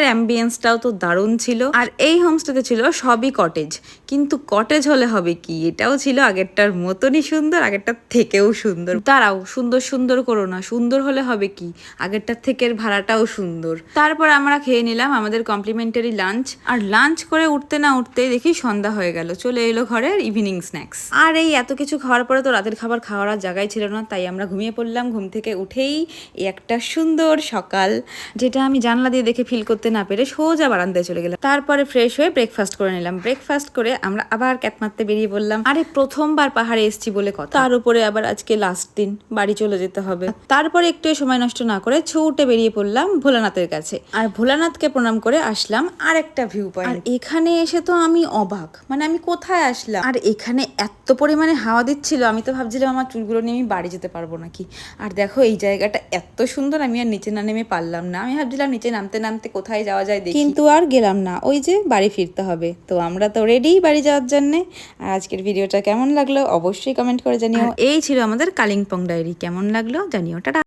অ্যাম্বিয়েন্সটাও তো দারুণ ছিল। আর এই হোমস্টেতে ছিল সবই কটেজ, কিন্তু কটেজ হলে হবে কি, এটাও ছিল আগেরটার মতনই সুন্দর, আগেরটার থেকেও সুন্দর। দাঁড়াও, সুন্দর সুন্দর করো না, সুন্দর হলে হবে কি, আগেরটার থেকে ভাড়াটাও সুন্দর। তারপর আমরা খেয়ে নিলাম আমাদের কমপ্লিমেন্টারি লাঞ্চ। আর লাঞ্চ করে উঠতে না উঠতেই দেখি সন্ধ্যা হয়ে গেল, চলে এলো ঘরের ইভিনিং স্ন্যাক্স। আর এই এত কিছু খাওয়ার পরে তো রাতের খাবার খাওয়ার আর জায়গায় ছিল না, তাই আমরা ঘুমিয়ে পড়লাম। ঘুম থেকে উঠেই এই একটা সুন্দর সকাল, যেটা আমি জানলা দিয়ে দেখে ফিল করতে না পেরে সোজা বারান্দায় চলে গেলাম। তারপরে ফ্রেশ হয়ে ব্রেকফাস্ট করে নিলাম। ব্রেকফাস্ট করে আমরা আবার ক্যাট মারতে বেরিয়ে পড়লাম। আরে প্রথমবার পাহাড়ে এসেছি বলে কথা, তার উপরে আবার আজকে লাস্ট দিন, বাড়ি চলে যেতে হবে। তারপরে একটু সময় নষ্ট না করে ছুটে বেরিয়ে পড়লাম ভোলানাথের কাছে। আর ভোলানাথকে প্রণাম করে আসলাম আর একটা ভিউ পয়েন্ট। আর এখানে এসে তো আমি অবাক, মানে আমি কোথায় আসলাম। আর এখানে এত পরিমাণে হাওয়া দিচ্ছিল, আমি তো ভাবছিলাম আমার চুলগুলো নিয়ে আমি বাড়ি যেতে পারবো নাকি। আর দেখো এই জায়গাটা এত সুন্দর, আমি আর নিচে না নেমে পারলাম না। আমি ভাবছিলাম নিচে নামতে নামতে কোথায় যাওয়া যায় দেখি, কিন্তু আর গেলাম না, ওই যে বাড়ি ফিরতে হবে। তো আমরা তো রেডি বাড়ি যাওয়ার জন্যে। আর আজকের ভিডিওটা কেমন লাগলো অবশ্যই কমেন্ট করে জানিও। এই ছিল আমাদের কালিম্পং ডায়েরি, কেমন লাগলো জানিও। টাটা।